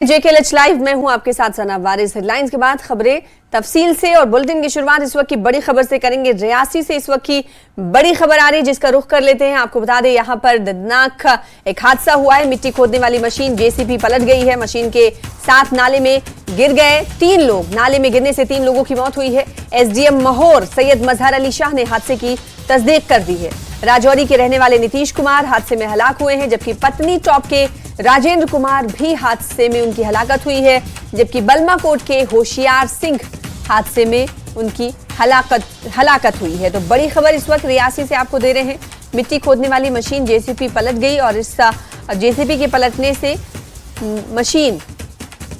JKLH live में हूं आपके साथ सना वारिस। हेडलाइंस के बाद खबरें तफसील से और बुलेटिन की शुरुआत इस वक्त की बड़ी खबर से करेंगे। रियासी से इस वक्त की बड़ी खबर आ रही है जिसका रुख कर लेते हैं। आपको बता दें यहां पर दर्दनाक एक हादसा हुआ है। मिट्टी खोदने वाली मशीन JCB पलट गई है। मशीन के साथ नाले में गिर गए 3 लोग। नाले में गिरने से 3 लोगों की मौत हुई है। SDM महोर सैयद मजहर अली शाह ने हादसे की तस्दीक कर दी है। राजौरी के रहने वाले नीतीश कुमार हादसे में हलाक हुए हैं, जबकि पत्नी टॉप के राजेंद्र कुमार भी हादसे में उनकी हलाकत हुई है, जबकि बलमा कोट के होशियार सिंह हादसे में उनकी हलाकत हुई है। तो बड़ी खबर इस वक्त रियासी से आपको दे रहे हैं। मिट्टी खोदने वाली मशीन JCB पलट गई और इस JCB के पलटने से मशीन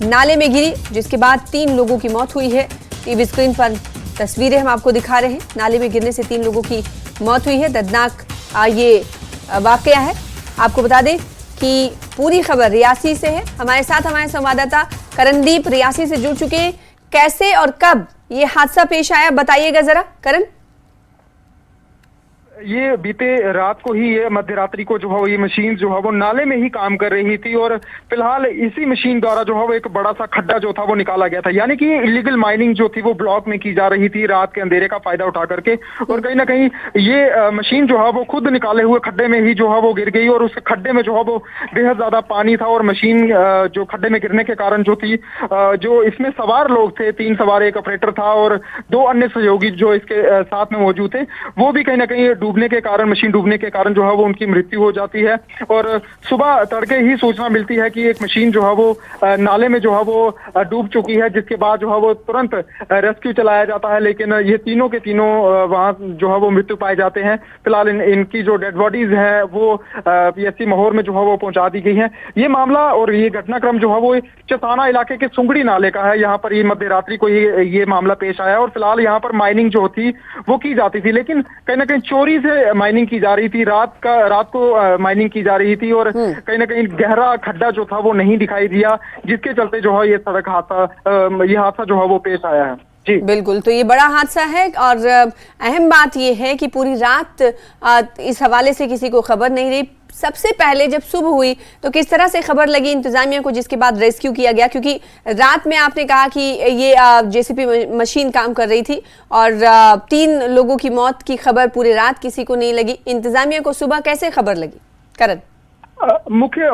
नाले में गिरी, जिसके बाद 3 लोगों की मौत हुई है। टीवी स्क्रीन पर तस्वीरें हम आपको दिखा रहे हैं। नाले में गिरने से 3 लोगों की मौत हुई है। दर्दनाक ये वाकया है। आपको बता दें कि पूरी खबर रियासी से है। हमारे साथ हमारे संवाददाता करणदीप रियासी से जुड़ चुके हैं। कैसे और कब ये हादसा पेश आया, बताइएगा जरा करण। ये बीते रात को ही ये मध्यरात्रि को जो है ये मशीन जो है वो नाले में ही काम कर रही थी और फिलहाल इसी मशीन द्वारा जो है वो एक बड़ा सा खड्डा जो था वो निकाला गया था। यानी कि इलीगल माइनिंग जो थी वो ब्लॉक में की जा रही थी रात के अंधेरे का फायदा उठा करके, और कहीं ना कहीं ये मशीन जो है वो खुद निकाले हुए खड्डे में ही जो है वो गिर गई और उस खड्डे में जो है वो बेहद ज्यादा पानी था और मशीन जो खड्डे में गिरने के कारण जो थी जो इसमें सवार लोग थे, 3 सवार, एक ऑपरेटर था और 2 अन्य सहयोगी जो इसके साथ में मौजूद थे, वो भी कहीं ना कहीं डूबने के कारण, मशीन डूबने के कारण जो है वो उनकी मृत्यु हो जाती है। और सुबह तड़के ही सूचना मिलती है कि एक मशीन जो है वो नाले में जो है वो डूब चुकी है, जिसके बाद जो है वो तुरंत रेस्क्यू चलाया जाता है, लेकिन ये तीनों के तीनों वहां जो है वो मृत्यु पाए जाते हैं। फिलहाल इनकी जो डेड बॉडीज है वो PSC महोर में जो है वो पहुंचा दी गई है। ये मामला और ये घटनाक्रम जो है वो चताना इलाके के सुंगड़ी नाले का है। यहाँ पर ये मध्यरात्रि को ये मामला पेश आया और फिलहाल यहाँ पर माइनिंग जो थी वो की जाती थी, लेकिन कहीं ना कहीं चोरी से माइनिंग की जा रही थी। रात को माइनिंग की जा रही थी और कहीं ना कहीं गहरा खड्डा जो था वो नहीं दिखाई दिया, जिसके चलते जो है ये हादसा जो है वो पेश आया है। जी बिल्कुल, तो ये बड़ा हादसा है और अहम बात ये है कि पूरी रात इस हवाले से किसी को खबर नहीं रही। सबसे पहले जब सुबह हुई तो किस तरह से खबर लगी इंतजामिया को, जिसके बाद रेस्क्यू किया गया? क्योंकि रात में आपने कहा कि ये JCB मशीन काम कर रही थी और 3 लोगों की मौत की खबर पूरी रात किसी को नहीं लगी। इंतजामिया को सुबह कैसे खबर लगी करण? मुख्य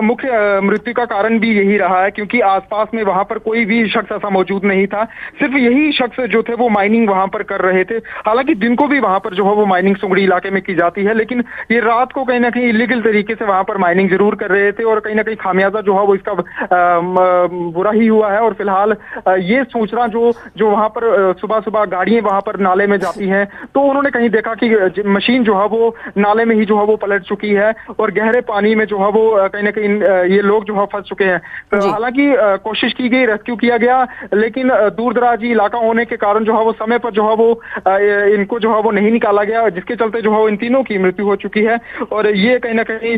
मृत्यु का कारण भी यही रहा है, क्योंकि आसपास में वहां पर कोई भी शख्स ऐसा मौजूद नहीं था। सिर्फ यही शख्स जो थे वो माइनिंग वहां पर कर रहे थे। हालांकि दिन को भी वहां पर जो है वो माइनिंग सुंगड़ी इलाके में की जाती है, लेकिन ये रात को कहीं ना कहीं इलीगल तरीके से वहां पर माइनिंग जरूर कर रहे थे और कहीं ना कहीं खामियाजा जो है वो इसका बुरा ही हुआ है। और फिलहाल ये सूचना जो वहां पर सुबह गाड़ियां वहां पर नाले में जाती हैं, तो उन्होंने कहीं देखा कि मशीन जो है वो नाले में ही जो है वो पलट चुकी है और गहरे पानी में जो है वो कहीं ना कहीं ये लोग जो है फंस चुके हैं। तो हालांकि कोशिश की गई, रेस्क्यू किया गया, लेकिन दूर दराजी इलाका होने के कारण जो है वो समय पर जो है वो इनको जो है वो नहीं निकाला गया, जिसके चलते जो है इन तीनों की मृत्यु हो चुकी है। और ये कहीं ना कहीं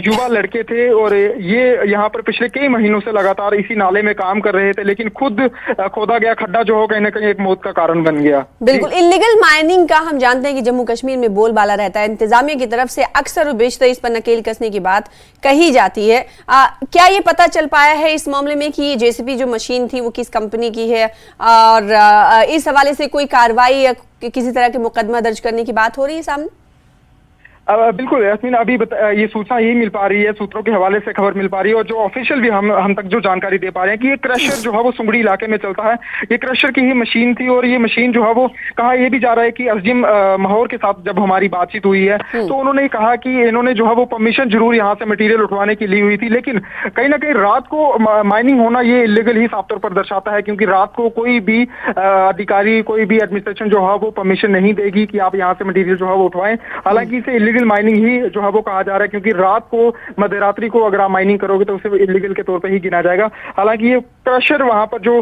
युवा लड़के थे और ये यहाँ पर पिछले कई महीनों से लगातार इसी नाले में काम कर रहे थे, लेकिन खुद खोदा गया खड्डा जो हो कहीं ना कहीं एक मौत का कारण बन गया। बिल्कुल, इलीगल माइनिंग का हम जानते हैं कि जम्मू कश्मीर में बोलबाला रहता है। इंतजामिया की तरफ से अक्सर और बेशतर इस पर नकेल कसने की बात कही जाती है। क्या ये पता चल पाया है इस मामले में कि ये JCB जो मशीन थी वो किस कंपनी की है और इस हवाले से कोई कार्रवाई या किसी तरह के मुकदमा दर्ज करने की बात हो रही है सामने? बिल्कुल यास्मीन, अभी ये सूचना यही मिल पा रही है, सूत्रों के हवाले से खबर मिल पा रही है और जो ऑफिशियल भी हम तक जो जानकारी दे पा रहे हैं कि ये क्रशर जो है वो सुंगड़ी इलाके में चलता है। ये क्रशर की ही मशीन थी और ये मशीन जो है वो कहा ये भी जा रहा है कि SDM महोर के साथ जब हमारी बातचीत हुई है तो उन्होंने कहा कि इन्होंने जो है वो परमिशन जरूर यहाँ से मटीरियल उठवाने की ली हुई थी, लेकिन कहीं ना कहीं रात को माइनिंग होना ये इलीगल ही साफ तौर पर दर्शाता है, क्योंकि रात को कोई भी अधिकारी, कोई भी एडमिनिस्ट्रेशन जो है वो परमिशन नहीं देगी कि आप यहाँ से मटीरियल जो है वो उठवाएं। हालांकि इसे इलीगल माइनिंग ही जो है वो कहा जा रहा है, क्योंकि रात को मध्यरात्रि को अगर आप माइनिंग करोगे तो उसे इलीगल के तौर पे ही गिना जाएगा। हालांकि ये क्रशर वहां पर जो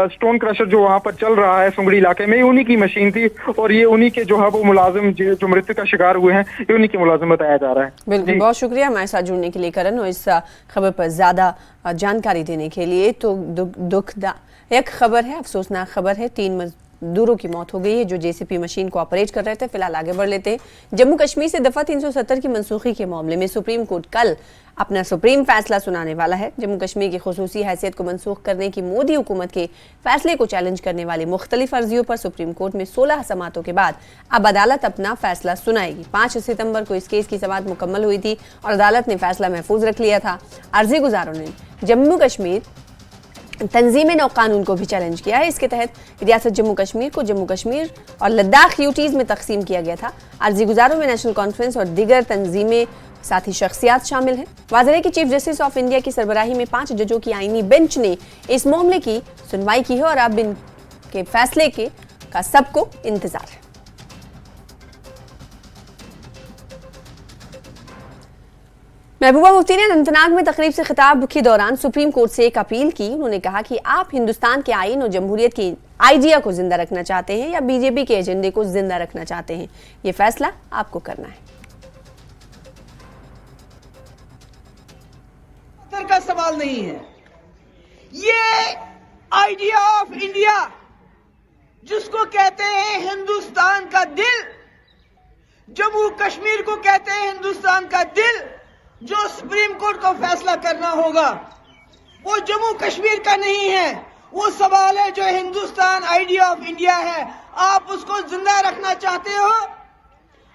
स्टोन क्रशर जो वहां पर चल रहा है सुंगड़ी इलाके में, उन्हीं की मशीन थी और ये उन्हीं के जो है वो मुलाजिम जो मृत्यु का शिकार हुए हैं, ये उन्हीं के मुलाजिम बताया जा रहा है। बिल्कुल, बहुत शुक्रिया हमारे साथ जुड़ने के लिए करण और इस खबर पर ज्यादा जानकारी देने के लिए। तो दुखदा एक खबर है, अफसोसनाक खबर है। 3 मजदूरों की मौत हो गई है जो जेसीपी मशीन को ऑपरेट कर रहे थे। फिलहाल आगे बढ़ लेते हैं। जम्मू कश्मीर से दफा 370 की मनसूखी के मामले में सुप्रीम कोर्ट कल अपना सुप्रीम फैसला सुनाने वाला है। जम्मू कश्मीर की खुसूसी हैसियत को मनसूख करने की मोदी हुकूमत के फैसले को चैलेंज करने वाली मुख्तलिफ अर्जियों पर सुप्रीम कोर्ट में 16 समातों के बाद अब अदालत अपना फैसला सुनाएगी। 5 सितंबर को इस केस की समात मुकम्मल हुई थी और अदालत ने फैसला महफूज रख लिया था। अर्जी गुजारों ने जम्मू कश्मीर तंजीम नौ कानून को भी चैलेंज किया है। इसके तहत रियासत जम्मू कश्मीर और लद्दाख यूटीज में तकसीम किया गया था। अर्जी गुजारों में नेशनल कॉन्फ्रेंस और दीगर तंजीमें साथी शख्सियात शामिल हैं। वाज़ेह है कि चीफ जस्टिस ऑफ इंडिया की सरबराही में 5 जजों की आईनी बेंच ने इस मामले की सुनवाई की है और अब इनके फैसले का सबको इंतजार है। महबूबा मुफ्ती ने अनंतनाग में तकरीब से खिताब के दौरान सुप्रीम कोर्ट से एक अपील की। उन्होंने कहा कि आप हिंदुस्तान के आईन और जमहूरियत की आइडिया को जिंदा रखना चाहते हैं या बीजेपी के एजेंडे को जिंदा रखना चाहते हैं, ये फैसला आपको करना है। का सवाल नहीं है, ये आइडिया ऑफ इंडिया जिसको कहते हैं हिंदुस्तान का दिल, जम्मू कश्मीर को कहते हैं हिंदुस्तान का दिल, जो सुप्रीम कोर्ट को फैसला करना होगा वो जम्मू कश्मीर का नहीं है। वो सवाल है जो हिंदुस्तान आइडिया ऑफ इंडिया है, आप उसको जिंदा रखना चाहते हो?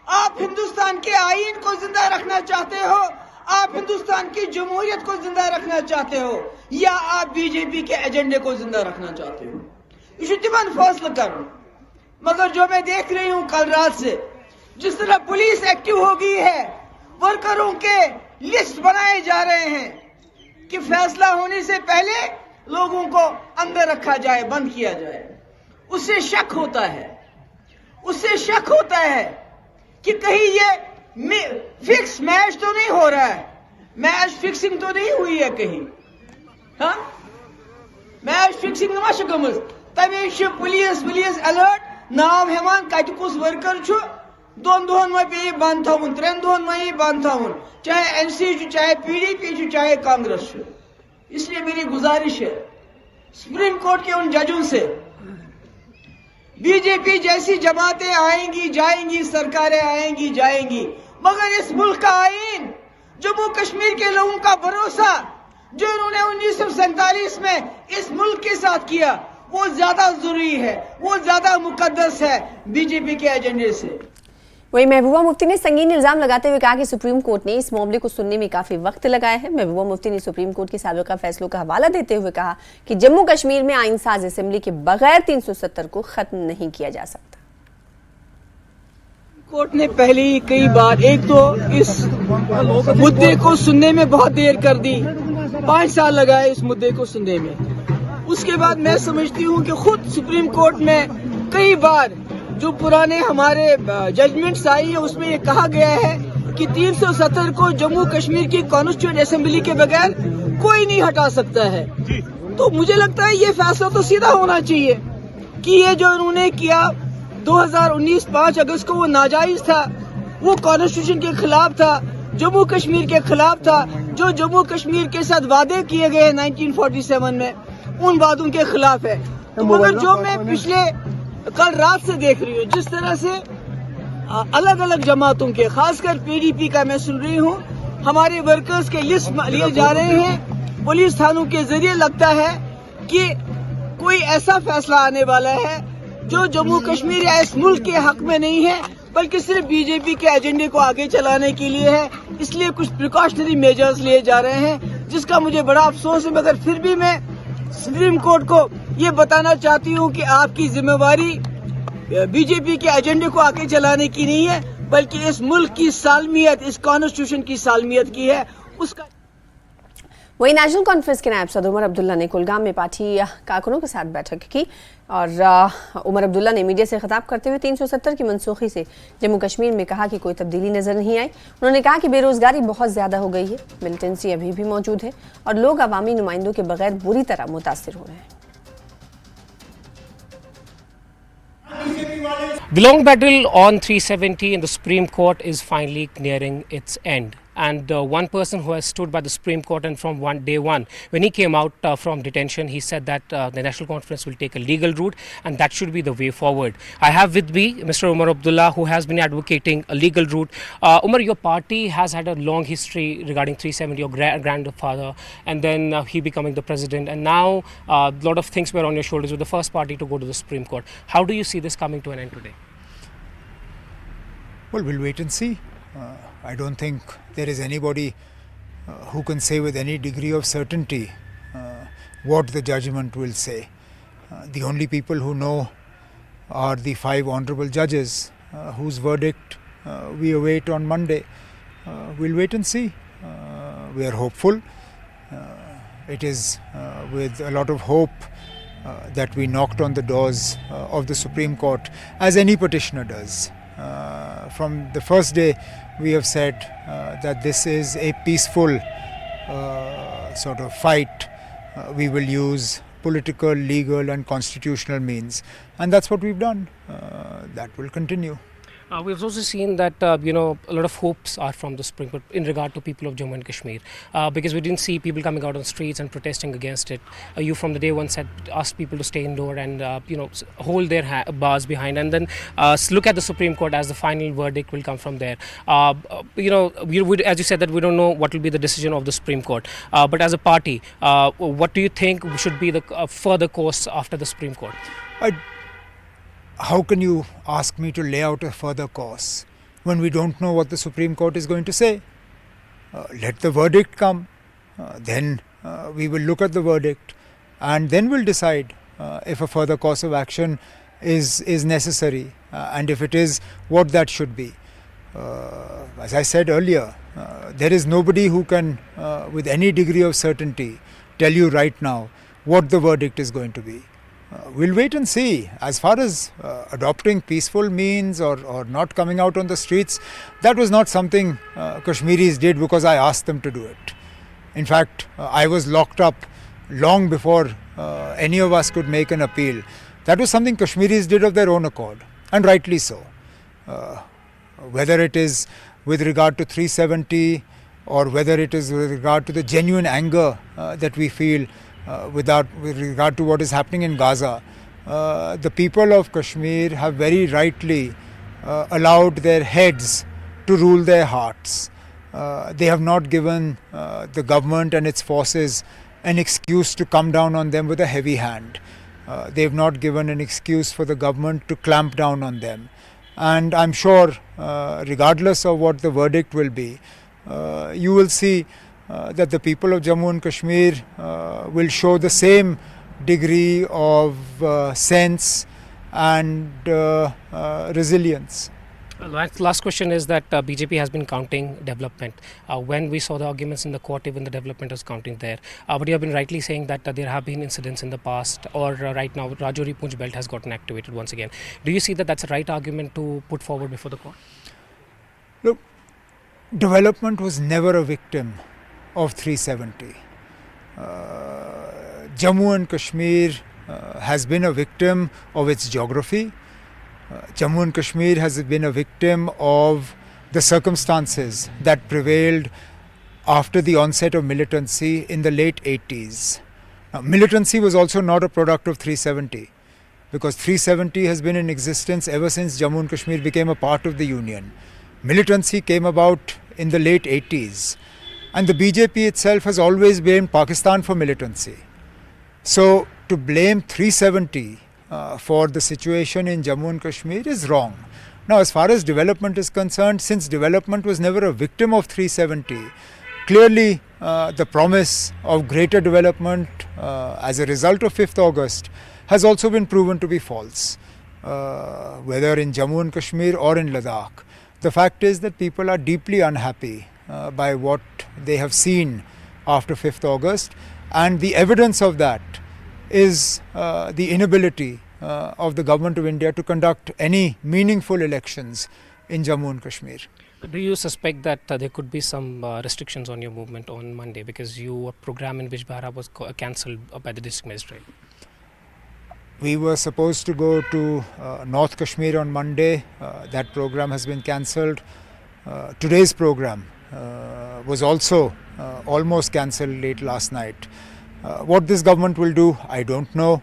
आप हिंदुस्तान के आईन को जिंदा रखना चाहते हो? आप हिंदुस्तान की जमहूरियत को जिंदा रखना चाहते हो या आप बीजेपी के एजेंडे को जिंदा रखना चाहते हो? ये तिमन फैसला करो। मगर जो मैं देख रही हूं कल रात से, जिस तरह पुलिस एक्टिव हो गई है, वर्करों के लिस्ट बनाए जा रहे हैं कि फैसला होने से पहले लोगों को अंदर रखा जाए, बंद किया जाए। उससे शक होता है कि कहीं ये फिक्स मैच तो नहीं हो रहा है, मैच फिक्सिंग तो नहीं हुई है कहीं। हाँ, मैच फिक्सिंग तमें पुलिस अलर्ट नाम हेवान कत कुस वर्कर छु, 2 दोहन में पे बंद थवन, 3 दोहन में बंद थवन, चाहे एनसी चाहे पीडीपी चाहे कांग्रेस। इसलिए मेरी गुजारिश है सुप्रीम कोर्ट के उन जजों से, बीजेपी जैसी जमातें आएंगी जाएंगी, सरकारें आएंगी जाएंगी, मगर इस मुल्क का आईन, जम्मू कश्मीर के लोगों का भरोसा जो उन्होंने 1947 में इस मुल्क के साथ किया, वो ज्यादा जरूरी है, वो ज्यादा मुकद्दस है बीजेपी के एजेंडे से। वही महबूबा मुफ्ती ने संगीन इल्जाम लगाते हुए कहा कि सुप्रीम कोर्ट ने इस मामले को सुनने में काफी वक्त लगाया है। महबूबा मुफ्ती ने सुप्रीम कोर्ट के साबिका फैसलों का हवाला देते हुए कहा कि जम्मू कश्मीर में आईन साज असेंबली के बगैर 370 को खत्म नहीं किया जा सकता। कोर्ट ने पहले ही कई बार, एक तो इस मुद्दे को सुनने में बहुत देर कर दी, 5 साल लगाए इस मुद्दे को सुनने में। उसके बाद मैं समझती हूँ कि खुद सुप्रीम कोर्ट में कई बार जो पुराने हमारे जजमेंट्स आई है उसमें ये कहा गया है कि 370 को जम्मू कश्मीर की कॉन्स्टिट्यूएंट असेंबली के बगैर कोई नहीं हटा सकता है। तो मुझे लगता है ये फैसला तो सीधा होना चाहिए कि ये जो उन्होंने किया 2019 5 अगस्त को वो नाजायज था, वो कॉन्स्टिट्यूशन के खिलाफ था, जम्मू कश्मीर के खिलाफ था। जो जम्मू कश्मीर के साथ वादे किए गए 1947 में, उन वादों के खिलाफ है। तो मगर जो मैं पिछले कल रात से देख रही हूँ, जिस तरह से अलग अलग जमातों के, खासकर पीडीपी का मैं सुन रही हूँ, हमारे वर्कर्स के लिस्ट लिए जा रहे हैं पुलिस थानों के जरिए, लगता है कि कोई ऐसा फैसला आने वाला है जो जम्मू कश्मीर या इस मुल्क के हक में नहीं है, बल्कि सिर्फ बीजेपी के एजेंडे को आगे चलाने के लिए है। इसलिए कुछ प्रिकॉशनरी मेजर्स लिए जा रहे हैं, जिसका मुझे बड़ा अफसोस है। मगर फिर भी मैं सुप्रीम कोर्ट को ये बताना चाहती हूँ कि आपकी जिम्मेवारी बीजेपी के एजेंडे को आगे चलाने की नहीं है, बल्कि इस मुल्क की सालमियत, इस कॉन्स्टिट्यूशन की सालमियत की है। उसका वही नेशनल कॉन्फ्रेंस के नायब सदर उमर अब्दुल्ला ने कुलगाम में पार्टी कारकुनों के साथ बैठक की और उमर अब्दुल्ला ने मीडिया से खिताब करते हुए 370 की मनसूखी से जम्मू कश्मीर में कहा कि कोई तब्दीली नजर नहीं आई। उन्होंने कहा कि बेरोजगारी बहुत ज्यादा हो गई है, मिलिटेंसी अभी भी मौजूद है और लोग अवामी नुमाइंदों के बगैर बुरी तरह मुतासिर हो रहे हैं। The long battle on 370 in the Supreme Court is finally nearing its end. and one person who has stood by the Supreme Court, and from day one, when he came out from detention, he said that the National Conference will take a legal route, and that should be the way forward. I have with me Mr. Umar Abdullah, who has been advocating a legal route. Umar, your party has had a long history regarding 370, your grandfather, and then he becoming the president, and now a lot of things were on your shoulders. With the first party to go to the Supreme Court. How do you see this coming to an end today? Well, we'll wait and see. I don't think there is anybody who can say with any degree of certainty what the judgment will say. The only people who know are the 5 honorable judges whose verdict we await on Monday. We'll wait and see. We are hopeful. It is with a lot of hope that we knocked on the doors of the Supreme Court, as any petitioner does. From the first day, we have said that this is a peaceful sort of fight. We will use political, legal and constitutional means, and that's what we've done. That will continue. We've also seen that a lot of hopes are from the Supreme Court in regard to people of Jammu and Kashmir, because we didn't see people coming out on the streets and protesting against it. You from the day one asked people to stay indoor and hold their bars behind, and then look at the Supreme Court as the final verdict will come from there. As you said, that we don't know what will be the decision of the Supreme Court, but as a party, what do you think should be the further course after the Supreme Court? How can you ask me to lay out a further course when we don't know what the Supreme Court is going to say? Let the verdict come, then we will look at the verdict, and then we'll decide if a further course of action is necessary, and if it is, what that should be. As I said earlier, there is nobody who can with any degree of certainty tell you right now what the verdict is going to be. We'll wait and see. As far as adopting peaceful means or not coming out on the streets, that was not something Kashmiris did because I asked them to do it. In fact, I was locked up long before any of us could make an appeal. That was something Kashmiris did of their own accord, and rightly so. Whether it is with regard to 370 or whether it is with regard to the genuine anger that we feel with regard to what is happening in Gaza, the people of Kashmir have very rightly allowed their heads to rule their hearts. They have not given the government and its forces an excuse to come down on them with a heavy hand. They have not given an excuse for the government to clamp down on them. And I'm sure, regardless of what the verdict will be, you will see that the people of Jammu and Kashmir will show the same degree of sense and resilience. Last question is that BJP has been counting development. When we saw the arguments in the court, even the development was counting there. But you have been rightly saying that there have been incidents in the past, or right now Rajouri-Poonch belt has gotten activated once again. Do you see that that's a right argument to put forward before the court? Look, development was never a victim of 370. Jammu and Kashmir has been a victim of its geography. Jammu and Kashmir has been a victim of the circumstances that prevailed after the onset of militancy in the late 80s. Now, militancy was also not a product of 370, because 370 has been in existence ever since Jammu and Kashmir became a part of the Union. Militancy came about in the late 80s. And the BJP itself has always blamed Pakistan for militancy. So to blame 370 for the situation in Jammu and Kashmir is wrong. Now, as far as development is concerned, since development was never a victim of 370, clearly the promise of greater development as a result of 5th August has also been proven to be false, whether in Jammu and Kashmir or in Ladakh. The fact is that people are deeply unhappy by what they have seen after 5th August, and the evidence of that is the inability of the government of India to conduct any meaningful elections in Jammu and Kashmir. Do you suspect that there could be some restrictions on your movement on Monday because your program in Bijbehara was cancelled by the district magistrate? We were supposed to go to North Kashmir on Monday. That program has been cancelled. Today's program was also almost cancelled late last night. What this government will do, I don't know.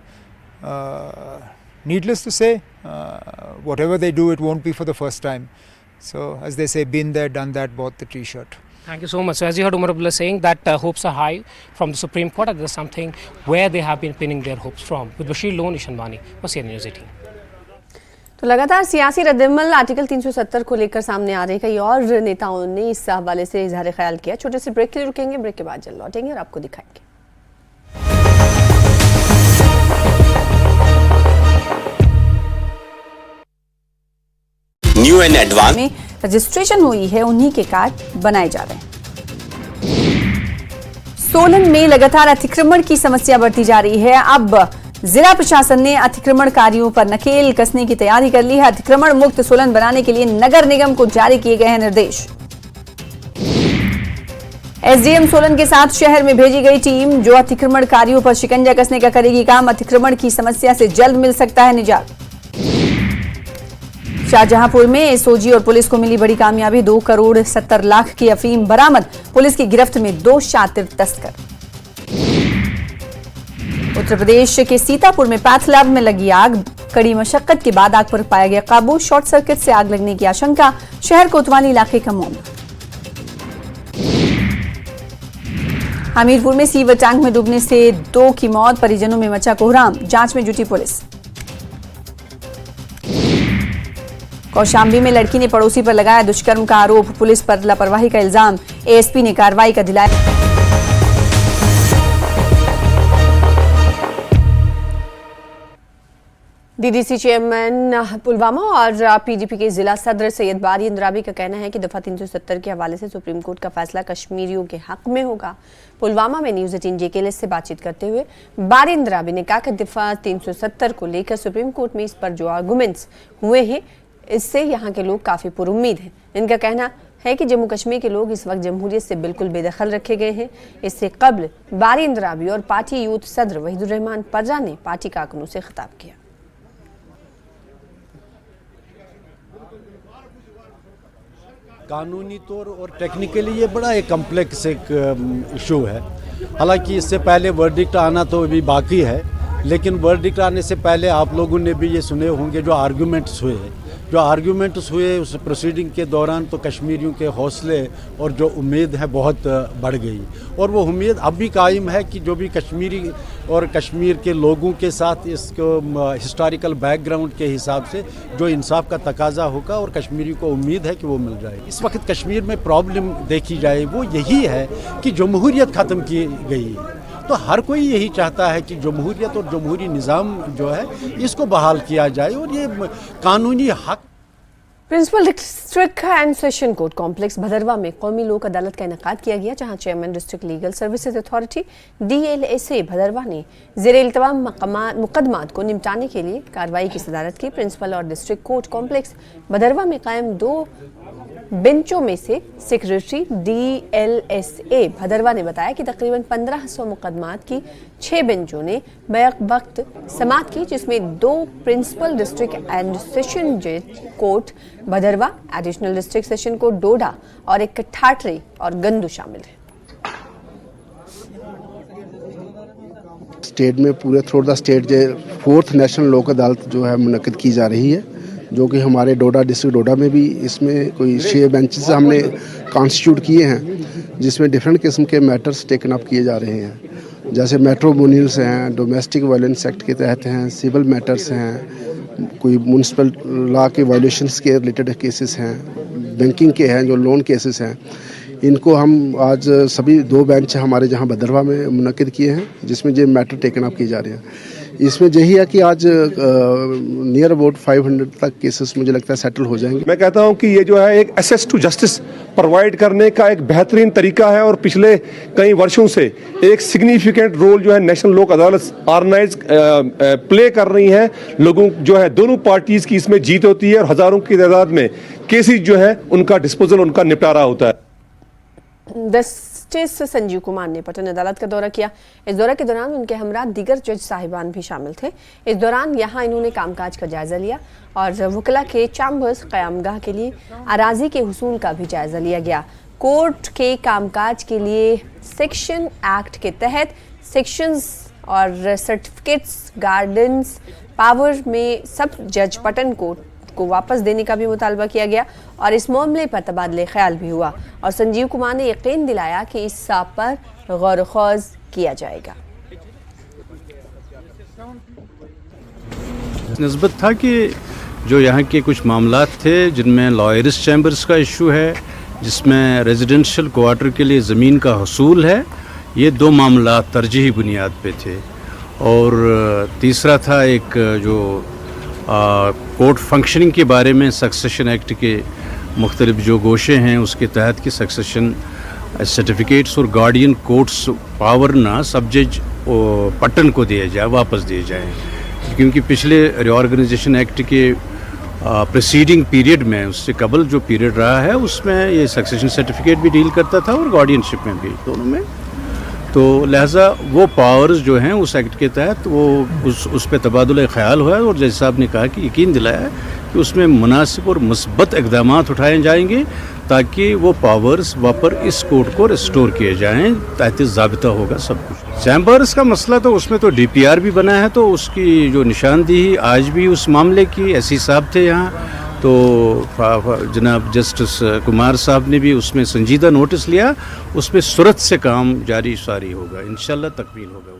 Needless to say, whatever they do, it won't be for the first time. So, as they say, been there, done that, bought the t-shirt. Thank you so much. So as you heard Umar Abdullah saying that hopes are high from the Supreme Court, and there's something where they have been pinning their hopes from. With Bashir Lone, Ishan Bani, for CNN News 18. तो लगातार सियासी रद्दमल article 370 को लेकर सामने आ रहे कई और नेताओं ने इस हवाले से इजहार ख्याल किया। छोटे से ब्रेक के लिए रुकेंगे, ब्रेक के बाद जल्द लौटेंगे और आपको दिखाएंगे। न्यू एंड एडवांस में रजिस्ट्रेशन हुई है, उन्हीं के कार्ड बनाए जा रहे हैं। सोलन में लगातार अतिक्रमण की समस्या बढ़ती जा रही है। अब जिला प्रशासन ने अतिक्रमणकारियों पर नकेल कसने की तैयारी कर ली है। अतिक्रमण मुक्त सोलन बनाने के लिए नगर निगम को जारी किए गए हैं निर्देश। एसडीएम सोलन के साथ शहर में भेजी गई टीम जो अतिक्रमणकारियों पर शिकंजा कसने का करेगी काम। अतिक्रमण की समस्या से जल्द मिल सकता है निजात। शाहजहांपुर में एसओजी और पुलिस को मिली बड़ी कामयाबी। 2 करोड़ 70 लाख की अफीम बरामद। पुलिस की गिरफ्त में 2 शातिर तस्कर। उत्तर प्रदेश के सीतापुर में पैथ लैब में लगी आग। कड़ी मशक्कत के बाद आग पर पाया गया काबू। शॉर्ट सर्किट से आग लगने की आशंका। शहर कोतवाली इलाके का मामला। हमीरपुर में सीवर टैंक में डूबने से 2 की मौत। परिजनों में मचा कोहराम। जांच में जुटी पुलिस। कौशाम्बी में लड़की ने पड़ोसी पर लगाया दुष्कर्म का आरोप। पुलिस पर लापरवाही का इल्जाम। एएसपी ने कार्रवाई का दिलाया। डीडीसी चेयरमैन पुलवामा और पीडीपी के जिला सदर सैयद बारी इंद्राबी का कहना है कि दफा 370 के हवाले से सुप्रीम कोर्ट का फैसला कश्मीरियों के हक में होगा। पुलवामा में न्यूज 18 जेकेएल से बातचीत करते हुए बारी इंद्राबी ने कहा कि दफा 370 को लेकर सुप्रीम कोर्ट में इस पर जो आर्गुमेंट्स हुए हैं इससे यहाँ के लोग काफी पुरुम्मीद हैं। इनका कहना है कि जम्मू कश्मीर के लोग इस वक्त जमहूरियत से बिल्कुल बेदखल रखे गए हैं। इससे कबल बारी इंद्राबी और पार्टी यूथ सदर वहीदुर रहमान पर्रा ने पार्टी कारकुनों से खिताब किया। कानूनी तौर और टेक्निकली ये बड़ा एक कम्प्लेक्स एक इशू है। हालांकि इससे पहले वर्डिक्ट आना तो अभी बाकी है, लेकिन वर्डिक्ट आने से पहले आप लोगों ने भी ये सुने होंगे जो आर्गूमेंट्स हुए उस प्रोसीडिंग के दौरान तो कश्मीरियों के हौसले और जो उम्मीद है बहुत बढ़ गई। और वो उम्मीद अब भी कायम है कि जो भी कश्मीरी और कश्मीर के लोगों के साथ इसको हिस्टोरिकल बैकग्राउंड के हिसाब से जो इंसाफ का तकाजा होगा और कश्मीरी को उम्मीद है कि वो मिल जाएगी। इस वक्त कश्मीर में प्रॉब्लम देखी जाए वो यही है कि जमहूरियत ख़त्म की गई है। तो हर कोई यही चाहता है कि जमहूरियत और जमहूरी निज़ाम जो है इसको बहाल किया जाए और ये कानूनी हक। Principal district and session court complex Bhaderwah में कौमी लोक अदालत का इनेकाद किया गया, जहां chairman district legal services authority DLSA Bhaderwah ने ज़ेर-ए-इल्तिमाम मुकदमात को निपटाने के लिए कार्रवाई की सदारत की। प्रिंसिपल और डिस्ट्रिक्ट कोर्ट कॉम्प्लेक्स भदरवा में कायम 2 बेंचों में से सेक्रेटरी DLSA भदरवा ने बताया कि तकरीबन 1500 मुकदमात की 6 बेंचों ने बैक वक्त समाअत की, जिसमें 2 principal district and session court Bhaderwah, additional district session court Doda और एक ठाठरे और गंदू शामिल है। स्टेट में पूरे थ्रू द स्टेट जो 4th नेशनल लोक अदालत जो है मुनक्किद की जा रही है, जो कि हमारे डोडा डिस्ट्रिक्ट डोडा में भी इसमें कोई 6 बेंचेस हमने कॉन्स्टिट्यूट किए हैं, जिसमें डिफरेंट किस्म के मैटर्स टेकन अप किए जा रहे हैं। जैसे मैट्रोमोनियल्स हैं, डोमेस्टिक वायलेंस एक्ट के तहत हैं, सिविल मैटर्स हैं, कोई म्यूनसिपल लॉ के वायलेशंस के रिलेटेड केसेस हैं, बैंकिंग के हैं, जो लोन केसेस हैं। इनको हम आज सभी 2 बेंच हमारे जहां भदरवा में मुनक्किद किए हैं, जिसमें ये मैटर टेकन अप किए जा रहे हैं। इसमें यही है कि आज नियर अबाउट 500 तक केसेस मुझे लगता है सेटल हो जाएंगे। मैं कहता हूं कि ये जो है एक एक्सेस टू जस्टिस प्रोवाइड करने का एक बेहतरीन तरीका है और पिछले कई वर्षों से एक सिग्निफिकेंट रोल जो है नेशनल लोक अदालत ऑर्गेनाइज प्ले कर रही हैं। लोगों जो है दोनों पार्टीज की इसमें जीत होती है और हजारों की तादाद में केसेस जो है उनका डिस्पोजल, उनका निपटारा होता है। जस्टिस संजीव कुमार ने पटन अदालत का दौरा किया। इस दौरे के दौरान उनके हमरा दीगर जज साहिबान भी शामिल थे। इस दौरान यहाँ इन्होंने कामकाज का जायजा लिया और वकला के चैम्बर्स क़यामगाह के लिए अराजी के हुसूल का भी जायजा लिया गया। कोर्ट के कामकाज के लिए सेक्शन एक्ट के तहत सेक्शंस और सर्टिफिकेट्स गार्डेंस पावर में सब जज पटन कोर्ट को वापस देने का भी मुतालबा किया गया और इस मामले पर तबादले ख्याल भी हुआ और संजीव कुमार ने यकीन दिलाया कि इस साब पर गौर ख़ौज किया जाएगा। निस्बत था कि जो यहाँ के कुछ मामलात थे जिनमें लॉयर्स चैम्बर्स का इशू है, जिसमें रेजिडेंशियल क्वार्टर के लिए ज़मीन का हसूल है, ये दो मामला तरजीही बुनियाद पे थे। और तीसरा था एक जो कोर्ट फंक्शनिंग के बारे में सक्सेशन एक्ट के मुख्तलिफ जो गोशे हैं उसके तहत की सक्सेशन सर्टिफिकेट्स और गार्डियन कोर्ट्स पावर ना सब जज पटन को दिए जाए, वापस दिए जाएँ, क्योंकि पिछले रिऑर्गेनाइजेशन एक्ट के प्रीसीडिंग पीरियड में, उससे कबल जो पीरियड रहा है उसमें ये सक्सेशन सर्टिफिकेट भी डील करता था और गार्डियनशिप में भी, दोनों में। तो लिहाजा वो पावर्स जो हैं उस एक्ट के तहत वो उस पर तबादुल ख्याल हुआ है और जज साहब ने कहा कि यकीन दिलाया है कि उसमें मुनासिब और मुस्बत इक़दाम उठाए जाएंगे ताकि वो पावर्स वापर इस कोर्ट को रिस्टोर किए जाएँ, तहत ज़ाबिता होगा सब कुछ। चैम्बर्स का मसला तो उसमें तो DPR भी बना है, तो उसकी जो निशानदेही आज भी उस मामले की SC साहब थे यहाँ, तो जनाब जस्टिस कुमार साहब ने भी उसमें संजीदा नोटिस लिया, उसमें सूरत से काम जारी सारी होगा, इंशाल्लाह तकमील होगा।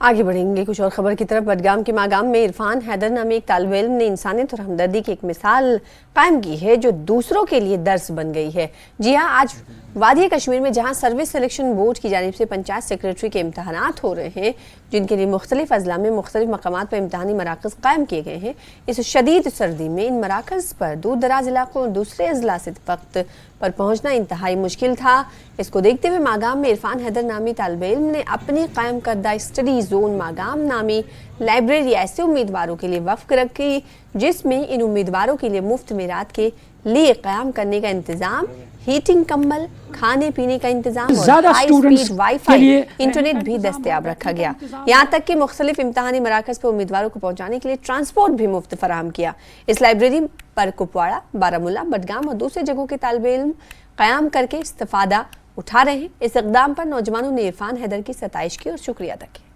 आगे बढ़ेंगे कुछ और खबर की तरफ। बडगाम के मागाम में इरफान हैदर नामी एक तालिब इल्म ने इंसानियत और हमदर्दी की एक मिसाल कायम की है जो दूसरों के लिए दर्स बन गई है। जी हाँ, आज वादी कश्मीर में जहां सर्विस सिलेक्शन बोर्ड की जानिब से पंचायत सेक्रेटरी के इम्तहानात हो रहे हैं, जिनके लिए मुख्तलिफ अजला में मुख्तलिफ मकामात पर इम्तहानी मराकज़ कायम किए गए हैं, इस शदीद सर्दी में इन मराकज़ पर दूर दराज इलाकों और दूसरे अजला से वक्त पर पहुँचना इंतहाई मुश्किल था। इसको देखते हुए मागाम में इरफान हैदर नामी तालिब इल्म ने अपनी कायम करदा स्टडी जोन मागाम नामी लाइब्रेरी ऐसे उम्मीदवारों के लिए वक्फ रखी जिसमें इन उम्मीदवारों के लिए मुफ्त मीरात के लिए क़याम करने का इंतज़ाम, हीटिंग कम्बल, खाने पीने का इंतजाम और हाई स्पीड वाईफाई इंटरनेट भी दस्तयाब रखा गया। यहाँ तक कि मुख्तलिफ इम्तहानी मराकज़ पर उम्मीदवारों को पहुँचाने के लिए ट्रांसपोर्ट भी मुफ्त फराहम किया। इस लाइब्रेरी पर कुपवाड़ा, बारामूला, बडगाम और दूसरे जगहों के तालिब इल्म क़याम करके इस्तिफ़ादा उठा रहे हैं। इस इक़दाम पर नौजवानों ने इरफान हैदर की सताइश की और शुक्रिया अदा किया।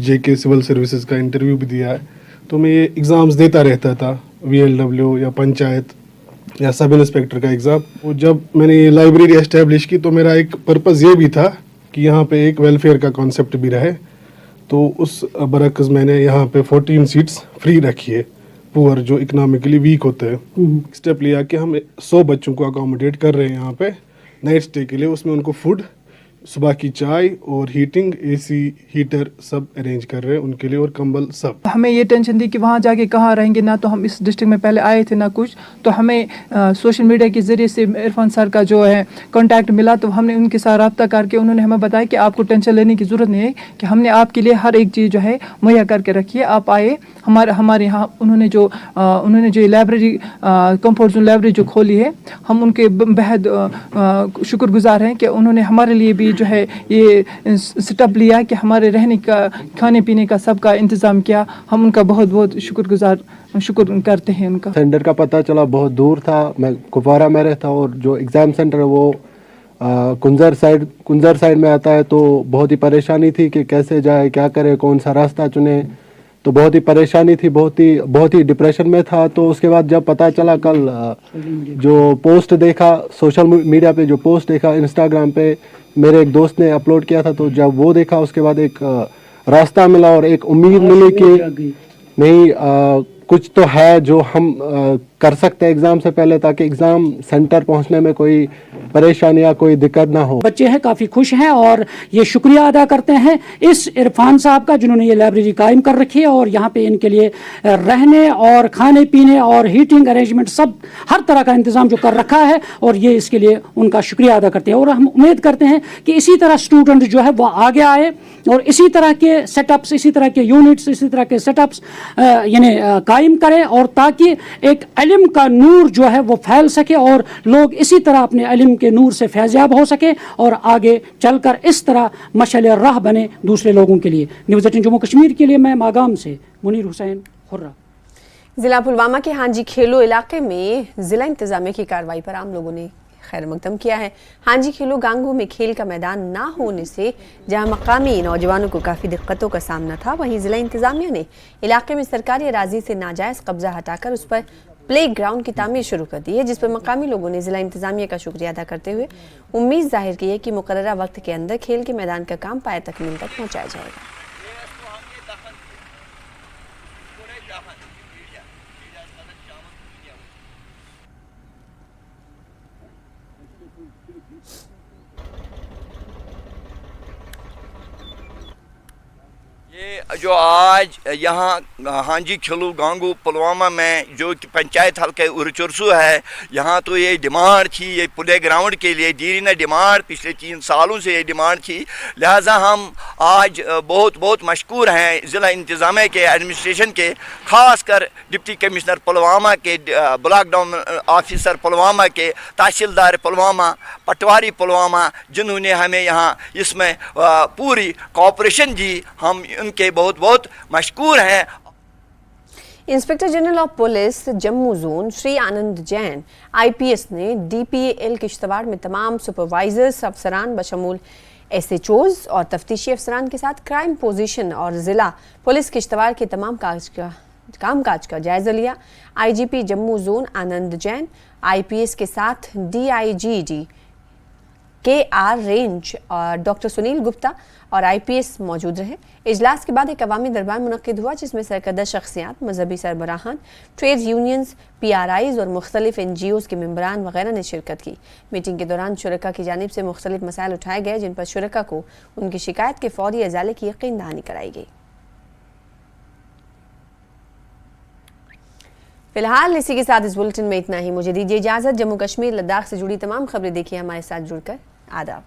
JK सिविल सर्विसेज का इंटरव्यू भी दिया है, तो मैं ये एग्ज़ाम्स देता रहता था, VLW या पंचायत या सब इंस्पेक्टर का एग्ज़ाम। वो जब मैंने ये लाइब्रेरी एस्टेब्लिश की तो मेरा एक पर्पज़ ये भी था कि यहाँ पे एक वेलफेयर का कॉन्सेप्ट भी रहे, तो उस बरक्स मैंने यहाँ पे 14 सीट्स फ्री रखी है पुअर जो इकनॉमिकली वीक होते हैं। स्टेप लिया कि हम 100 बच्चों को अकोमोडेट कर रहे हैं यहाँ पे नाइट स्टे के लिए, उसमें उनको फूड, सुबह की चाय और हीटिंग, AC हीटर सब अरेंज कर रहे हैं उनके लिए और कंबल सब। हमें ये टेंशन थी कि वहाँ जाके कहाँ रहेंगे, ना तो हम इस डिस्ट्रिक्ट में पहले आए थे ना कुछ, तो हमें सोशल मीडिया के ज़रिए से इरफान सर का जो है कांटेक्ट मिला, तो हमने उनके साथ रब्ता करके उन्होंने हमें बताया कि आपको टेंशन लेने की ज़रूरत नहीं है, कि हमने आपके लिए हर एक चीज़ जो है मुहैया करके रखी है, आप आए हमारे यहाँ। उन्होंने जो लाइब्रेरी कंफर्ट जोन लाइब्रेरी जो खोली है, हम उनके बेहद शुक्रगुजार हैं कि उन्होंने हमारे लिए भी जो है ये सेटअप लिया कि हमारे रहने का, खाने पीने का सबका इंतज़ाम किया। हम उनका बहुत बहुत शुक्र करते हैं उनका। सेंटर का पता चला बहुत दूर था, मैं कुपवारा में रहता और जो एग्ज़ाम सेंटर है वो कुंजर साइड में आता है, तो बहुत ही परेशानी थी कि कैसे जाए, क्या करे, कौन सा रास्ता चुने, तो बहुत ही परेशानी थी, बहुत ही डिप्रेशन में था। तो उसके बाद जब पता चला, कल जो पोस्ट देखा सोशल मीडिया पे, जो पोस्ट देखा इंस्टाग्राम पे मेरे एक दोस्त ने अपलोड किया था, तो जब वो देखा उसके बाद एक रास्ता मिला और एक उम्मीद मिली कि नहीं कुछ तो है जो हम कर सकते हैं एग्ज़ाम से पहले, ताकि एग्ज़ाम सेंटर पहुंचने में कोई परेशानी या कोई दिक्कत ना हो। बच्चे हैं काफ़ी खुश हैं और ये शुक्रिया अदा करते हैं इस इरफान साहब का जिन्होंने ये लाइब्रेरी कायम कर रखी है और यहाँ पे इनके लिए रहने और खाने पीने और हीटिंग अरेंजमेंट सब हर तरह का इंतज़ाम जो कर रखा है, और ये इसके लिए उनका शुक्रिया अदा करते हैं। और हम उम्मीद करते हैं कि इसी तरह स्टूडेंट जो है वह आगे आए और इसी तरह के सेटअप्स, इसी तरह के यूनिट्स, इसी तरह के सेटअप्स यानी कायम करें, और ताकि एक इल्म का नूर जो है वो फैल सके और लोग इसी तरह अपने इल्म के नूर से फैज़याब हो सके और आगे चलकर इस तरह मशाल राह बने दूसरे लोगों के लिए। न्यूज़ 18 जम्मू कश्मीर के लिए मैं मागाम से मुनीर हुसैन हुर्रा। जिला पुलवामा के हांजी खेलो इलाके में जिला इंतजामिया की कार्रवाई पर आम लोगों ने खैर मकदम किया है। हांजी खेलो गांगू में खेल का मैदान ना होने से जहां मकामी नौजवानों को काफ़ी दिक्कतों का सामना था, वहीं जिला इंतजामिया ने इलाके में सरकारी अराजी से नाजायज़ कब्जा हटाकर उस पर प्ले ग्राउंड की तामीर शुरू कर दी है, जिस पर मकामी लोगों ने जिला इंतजामिया का शुक्रिया अदा करते हुए उम्मीद जाहिर की है कि मुकर्ररा वक्त के अंदर खेल के मैदान का काम पाया तकमील तक पहुँचाया जाएगा। ये जो आज यहाँ हांजी खेलू गांगू पुलवामा में जो कि पंचायत हल्के उरचुरसू है, यहाँ तो ये डिमांड थी, ये प्ले ग्राउंड के लिए दीरीना डिमांड पिछले 3 सालों से ये डिमांड थी। लिहाजा हम आज बहुत बहुत मशकूर हैं ज़िला इंतज़ामिया के एडमिनिस्ट्रेशन के, ख़ास कर डिप्टी कमिश्नर पुलवामा के, ब्लॉक डाउन ऑफिसर पुलवामा के, तहसीलदार पुलवामा, पटवारी पुलवामा, जिन्होंने हमें यहाँ इसमें पूरी कोऑपरेशन दी। हम उनके बहुत बहुत मशकूर हैं। Inspector general of police Jammu zone Shri Anand Jain IPS ने DPAL किश्तवाड़ में तमाम सुपरवाइजर्स अफसरान बशमूल SHOs और तफ्तीशी अफसरान के साथ क्राइम पोजीशन और जिला पुलिस किश्तवाड़ के तमाम कामकाज का जायजा लिया। IGP जम्मू जोन आनंद जैन IPS के साथ DIGD KR रेंज और डॉक्टर सुनील गुप्ता और IPS मौजूद रहे। इजलास के बाद एक अवामी दरबार मुनक्किद हुआ, जिसमें सरकर्दा शख्सियात, मजहबी सरबराहान, ट्रेड यूनियंस, PRIs और मुख्तलिफ NGOs के मेंबरान वगैरह ने शिरकत की। मीटिंग के दौरान शुरका की जानिब से मुख्तलिफ मसाइल उठाए गए, जिन पर शुरका को उनकी शिकायत के फौरी अजाले की यकीन दहानी कराई गई। फिलहाल इसी के साथ इस बुलेटिन में इतना ही। मुझे दीजिए इजाजत। जम्मू कश्मीर लद्दाख से जुड़ी तमाम खबरें देखिए हमारे साथ जुड़कर। आदाब।